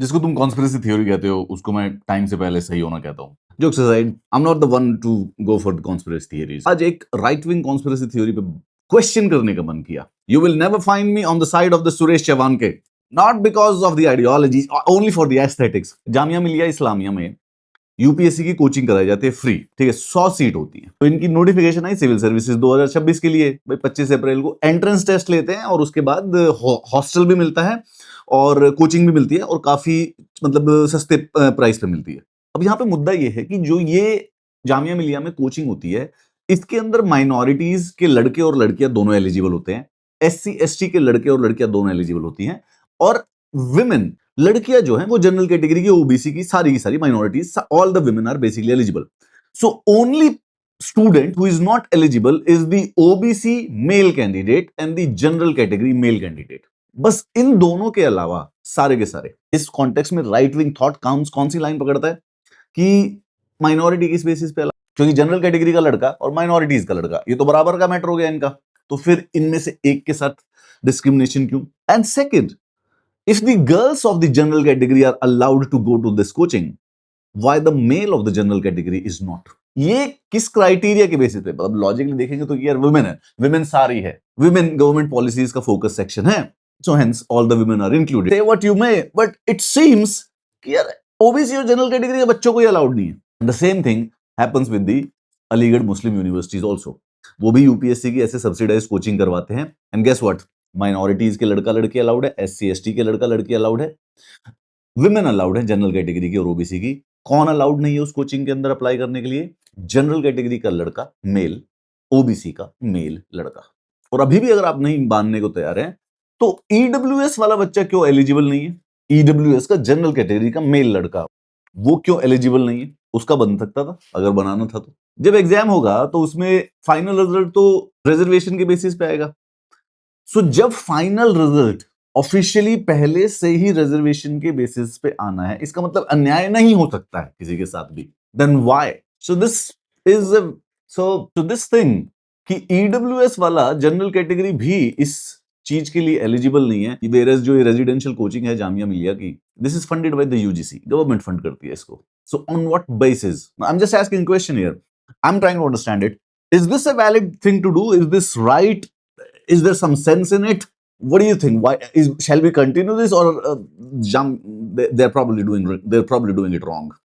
जिसको तुम conspiracy theory कहते हो उसको मैं टाइम से पहले सही होना कहता हूँ। Jokes aside, I am not the one to go for the conspiracy theories. आज एक राइट विंग कॉन्स्पिरेसी थ्योरी पे क्वेश्चन करने का मन किया। You will never find me on the side of the Suresh Chauhan के, not because of the ideology, only for the aesthetics. Jamia Millia Islamia में UPSC की कोचिंग कराई जाती है फ्री, ठीक है, 100 सीट होती है। तो इनकी नोटिफिकेशन आई सिविल सर्विसेज 2026 के लिए, भाई 25 अप्रैल को एंट्रेंस टेस्ट लेते हैं और उसके बाद हॉस्टल भी मिलता है और कोचिंग भी मिलती है और काफी मतलब सस्ते प्राइस पे मिलती है। अब यहाँ पे मुद्दा ये है कि जो ये जामिया मिलिया में कोचिंग होती है, इसके अंदर माइनॉरिटीज के लड़के और लड़कियां दोनों एलिजिबल होते हैं, एससी एसटी के लड़के और लड़कियां दोनों एलिजिबल होती हैं, और विमेन लड़कियां जो हैं वो जनरल कैटेगरी की, ओबीसी की सारी minorities, all the women are basically eligible. So only student who is not eligible is the OBC male candidate and the general category male candidate। बस इन दोनों के अलावा सारे के सारे। इस कॉन्टेक्स्ट में राइट विंग थॉट कौन सी लाइन पकड़ता है कि माइनॉरिटी किस बेसिस पे, क्योंकि जनरल कैटेगरी का लड़का और माइनॉरिटीज का लड़का ये तो बराबर का मैटर हो गया इनका, तो फिर इनमें से एक के साथ डिस्क्रिमिनेशन क्यों? And second, if the girls of the general category are allowed to go to this coaching, why the male of the general category is not? ये किस क्राइटेरिया के बेसिस पे? मतलब लॉजिकली देखेंगे तो यार वुमेन है, वुमेन सारी है, वुमेन गवर्नमेंट पॉलिसीज का फोकस सेक्शन है, so hence all the women are included। Say what you may, but it seems कि यार ओबीसी और जनरल कैटेगरी के बच्चों को ये अलाउड नहीं है। The same thing happens with the Aligarh Muslim universities also। वो भी यूपीएससी की ऐसे सब्सिडाइज कोचिंग करवाते हैं, एंड गेस व्हाट, माइनॉरिटीज के लड़का लड़की अलाउड है, एससी एसटी के लड़का लड़की अलाउड है, विमेन अलाउड है जनरल कैटेगरी की और ओबीसी की। कौन अलाउड नहीं है उस कोचिंग के अंदर अप्लाई करने के लिए? जनरल कैटेगरी का लड़का मेल, ओबीसी का मेल लड़का। और अभी भी अगर आप नहीं मानने को तैयार हैं तो ईडब्ल्यूएस वाला बच्चा क्यों एलिजिबल नहीं है? ईडब्ल्यूएस का जनरल कैटेगरी का मेल लड़का वो क्यों एलिजिबल नहीं है? उसका बन सकता था अगर बनाना था तो। जब एग्जाम होगा तो उसमें फाइनल रिजल्ट तो रिजर्वेशन के बेसिस पे आएगा। सो जब फाइनल रिजल्ट ऑफिशियली पहले से ही रिजर्वेशन के बेसिस पे आना है, इसका मतलब अन्याय नहीं हो सकता है किसी के साथ भी। Then why? So this is so this thing कि ईडब्ल्यूएस वाला जनरल कैटेगरी भी इस चीज के लिए एलिजिबल नहीं है। वेयरएज जो रेजिडेंशियल कोचिंग है जामिया मिलिया की, this is funded by the UGC, government fund करती है इसको। So on what basis? I am just asking question here, I am trying to understand it. Is this a valid thing to do? Is this right? Is there some sense in it? What do you think? Shall we continue this, or they're probably doing it wrong?